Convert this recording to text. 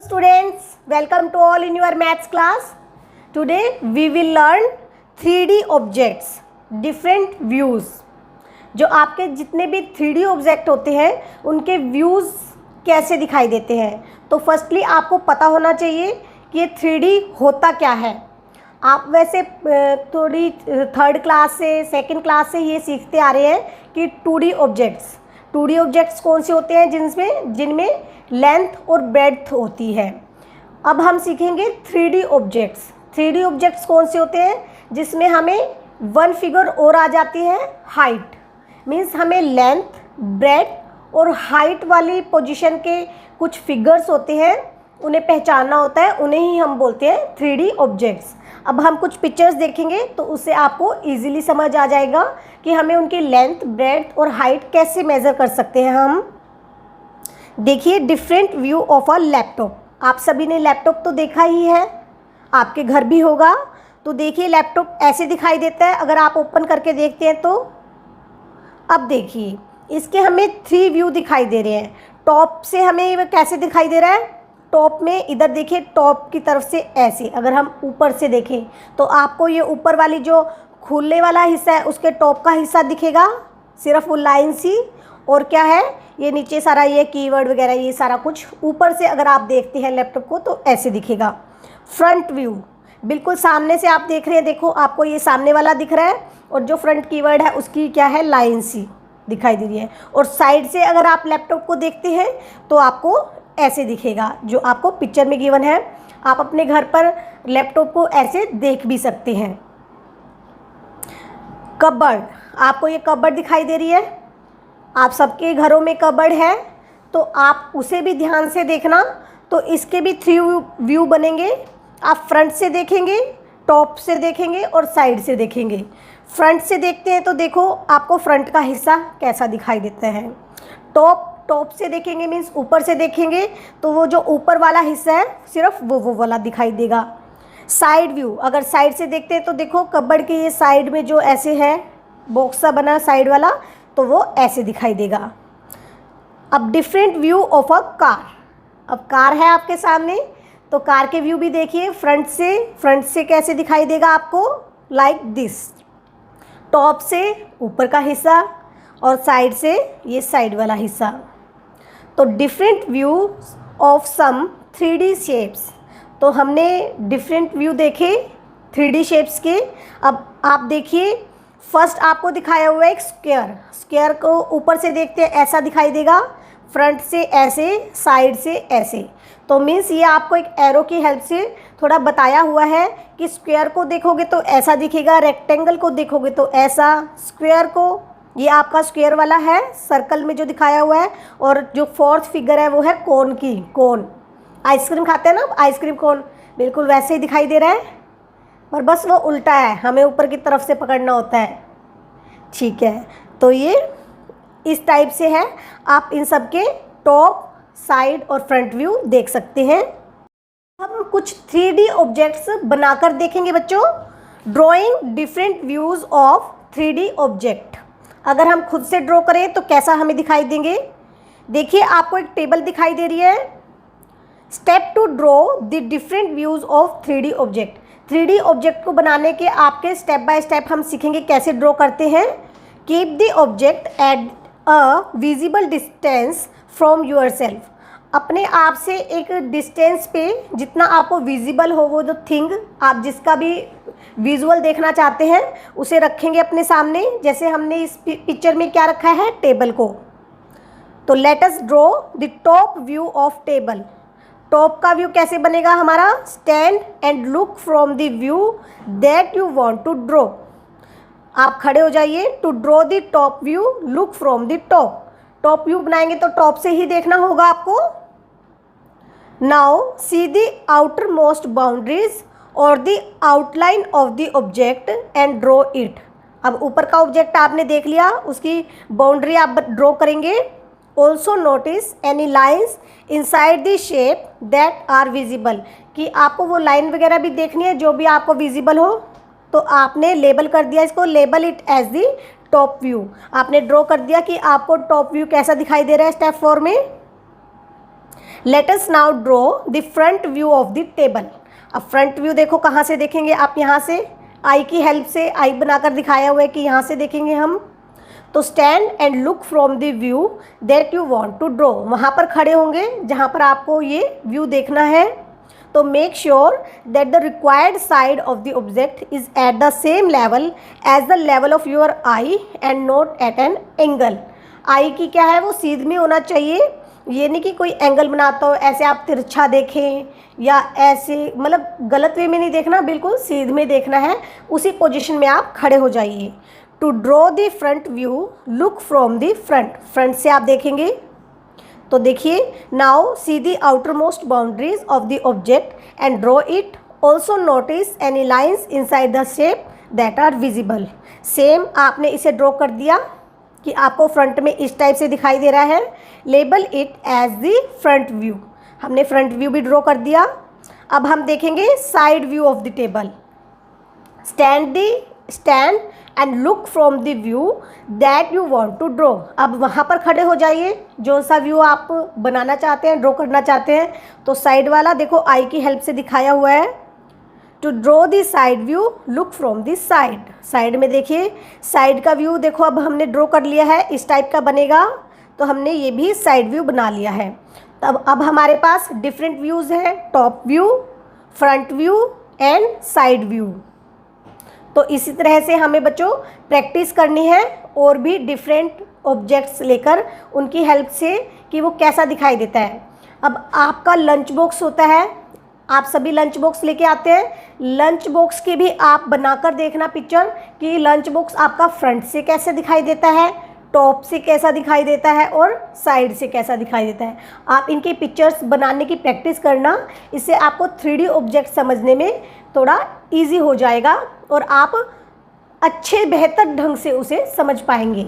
Students, welcome to all in your maths class. Today we will learn 3D objects, different views. जो आपके जितने भी 3D object होते हैं उनके व्यूज़ कैसे दिखाई देते हैं. तो फर्स्टली आपको पता होना चाहिए कि ये 3D होता क्या है. आप वैसे थोड़ी थर्ड क्लास से सेकंड क्लास से ये सीखते आ रहे हैं कि 2D ऑब्जेक्ट्स कौन से होते हैं जिनमें लेंथ और ब्रेड्थ होती है. अब हम सीखेंगे 3D ऑब्जेक्ट्स कौन से होते हैं जिसमें हमें वन फिगर और आ जाती है, हाइट. मीन्स हमें लेंथ, ब्रेड्थ और हाइट वाली पोजीशन के कुछ फिगर्स होते हैं, उन्हें पहचानना होता है, उन्हें ही हम बोलते हैं 3D ऑब्जेक्ट्स. अब हम कुछ पिक्चर्स देखेंगे तो उससे आपको इजीली समझ आ जाएगा कि हमें उनकी लेंथ, ब्रेड्थ और हाइट कैसे मेज़र कर सकते हैं हम. देखिए, different view of a laptop. आप सभी ने लैपटॉप तो देखा ही है, आपके घर भी होगा. तो देखिए, लैपटॉप ऐसे दिखाई देता है अगर आप ओपन करके देखते हैं तो. अब देखिए, इसके हमें 3 व्यू दिखाई दे रहे हैं. टॉप से हमें कैसे दिखाई दे रहा है. टॉप में इधर देखिए, टॉप की तरफ से ऐसे. अगर हम ऊपर से देखें तो आपको ये ऊपर वाली जो खुलने वाला हिस्सा है उसके टॉप का हिस्सा दिखेगा, सिर्फ वो लाइन सी. और क्या है, ये नीचे सारा ये कीवर्ड वगैरह ये सारा कुछ ऊपर से अगर आप देखते हैं लैपटॉप को तो ऐसे दिखेगा. फ्रंट व्यू बिल्कुल सामने से आप देख रहे हैं. देखो, आपको ये सामने वाला दिख रहा है और जो फ्रंट कीवर्ड है उसकी क्या है, लाइन सी दिखाई दे रही है. और साइड से अगर आप लैपटॉप को देखते हैं तो आपको ऐसे दिखेगा, जो आपको पिक्चर में गिवन है. आप अपने घर पर लैपटॉप को ऐसे देख भी सकते हैं. कबर्ड, आपको ये कबर्ड दिखाई दे रही है. आप सबके घरों में कबर्ड है तो आप उसे भी ध्यान से देखना. तो इसके भी 3 व्यू बनेंगे. आप फ्रंट से देखेंगे, टॉप से देखेंगे और साइड से देखेंगे. फ्रंट से देखते हैं तो देखो आपको फ्रंट का हिस्सा कैसा दिखाई देता है. टॉप से देखेंगे मीन्स ऊपर से देखेंगे तो वो जो ऊपर वाला हिस्सा है सिर्फ वो वाला दिखाई देगा. साइड व्यू, अगर साइड से देखते हैं तो देखो कबर्ड के ये साइड में जो ऐसे है बॉक्स सा बना साइड वाला, तो वो ऐसे दिखाई देगा. अब different view of a car. अब कार है आपके सामने तो कार के व्यू भी देखिए. फ्रंट से कैसे दिखाई देगा आपको, लाइक दिस. टॉप से ऊपर का हिस्सा और साइड से ये साइड वाला हिस्सा. तो different view of some 3D shapes. तो हमने डिफरेंट व्यू देखे 3D शेप्स के. अब आप देखिए, फर्स्ट आपको दिखाया हुआ है एक स्क्वायर को ऊपर से देखते हैं ऐसा दिखाई देगा, फ्रंट से ऐसे, साइड से ऐसे. तो मीन्स ये आपको एक एरो की हेल्प से थोड़ा बताया हुआ है कि स्क्वायर को देखोगे तो ऐसा दिखेगा, रेक्टेंगल को देखोगे तो ऐसा. स्क्वायर को, ये आपका स्क्वायर वाला है सर्कल में जो दिखाया हुआ है. और जो 4th फिगर है वो है कोन. आइसक्रीम खाते हैं ना, आइसक्रीम कोन बिल्कुल वैसे ही दिखाई दे रहा है, पर बस वो उल्टा है, हमें ऊपर की तरफ से पकड़ना होता है. ठीक है, तो ये इस टाइप से है. आप इन सब के टॉप, साइड और फ्रंट व्यू देख सकते हैं. हम कुछ 3D ऑब्जेक्ट्स बनाकर देखेंगे बच्चों. Drawing different views of 3D object. अगर हम खुद से ड्रॉ करें तो कैसा हमें दिखाई देंगे. देखिए, आपको एक टेबल दिखाई दे रही है. Step two draw the different views of 3D object. 3D object को बनाने के आपके स्टेप बाय स्टेप हम सीखेंगे कैसे ड्रॉ करते हैं. Keep the object at a visible distance from your self. अपने आप से एक डिस्टेंस पे जितना आपको विजिबल हो, वो जो थिंग आप जिसका भी विजुअल देखना चाहते हैं उसे रखेंगे अपने सामने. जैसे हमने इस पिक्चर में क्या रखा है, टेबल को. तो let us draw the top view of table. Top का व्यू कैसे बनेगा हमारा, stand and look from the view that you want to draw. आप खड़े हो जाइए. To draw the top view, look from the top. Top view बनाएंगे तो टॉप से ही देखना होगा आपको. Now see the outer most boundaries और the outline of the object and draw it. अब ऊपर का ऑब्जेक्ट आपने देख लिया, उसकी बाउंड्री आप ड्रॉ करेंगे. Also notice any lines inside the shape that are visible. कि आपको वो लाइन वगैरह भी देखनी है जो भी आपको विजिबल हो, तो आपने लेबल कर दिया इसको. Label it as the top view. आपने ड्रॉ कर दिया कि आपको टॉप व्यू कैसा दिखाई दे रहा है स्टेप 4 में. Let us now draw the front view of the table. अब फ्रंट व्यू देखो कहाँ से देखेंगे आप, यहाँ से आई की हेल्प से, आई बनाकर दिखाया हुआ है कि यहाँ से देखेंगे हम। तो stand and look from the view that you want to draw, वहाँ पर खड़े होंगे जहाँ पर आपको ये व्यू देखना है। तो make sure that the required side of the object is at the same level as the level of your eye and not at an angle. Eye की क्या है, वो सीध में होना चाहिए, ये नहीं कि कोई एंगल बनाता हो ऐसे आप तिरछा देखें या ऐसे, मतलब गलत वे में नहीं देखना, बिल्कुल सीध में देखना है, उसी पोजीशन में आप खड़े हो जाइए। To draw the front view look from the front, front से आप देखेंगे। तो देखिए, now see the outer most boundaries of the object and draw it. Also notice any lines inside the shape that are visible. Same आपने इसे draw कर दिया कि आपको फ्रंट में इस टाइप से दिखाई दे रहा है। Label it as the front view, हमने फ्रंट व्यू भी ड्रॉ कर दिया। अब हम देखेंगे side view of the table. Stand and look from the view that you want to draw. अब वहाँ पर खड़े हो जाइए, जो सा व्यू आप बनाना चाहते हैं, ड्रॉ करना चाहते हैं। तो साइड वाला देखो आई की हेल्प से दिखाया हुआ है। To draw the side view look from the side, side में देखिए, साइड का व्यू देखो अब हमने ड्रॉ कर लिया है, इस टाइप का बनेगा। तो हमने ये भी साइड व्यू बना लिया है। तब अब हमारे पास डिफरेंट व्यूज़ हैं, top view, front view and side view. तो इसी तरह से हमें बच्चों प्रैक्टिस करनी है और भी डिफरेंट ऑब्जेक्ट्स लेकर उनकी हेल्प से कि वो कैसा दिखाई देता है। अब आपका लंच बॉक्स होता है, आप सभी लंच बॉक्स लेके आते हैं, लंच बॉक्स की भी आप बनाकर देखना पिक्चर कि लंच बॉक्स आपका फ्रंट से कैसे दिखाई देता है, टॉप से कैसा दिखाई देता है और साइड से कैसा दिखाई देता है। आप इनकी पिक्चर्स बनाने की प्रैक्टिस करना, इससे आपको 3D ऑब्जेक्ट समझने में थोड़ा इजी हो जाएगा और आप अच्छे बेहतर ढंग से उसे समझ पाएंगे।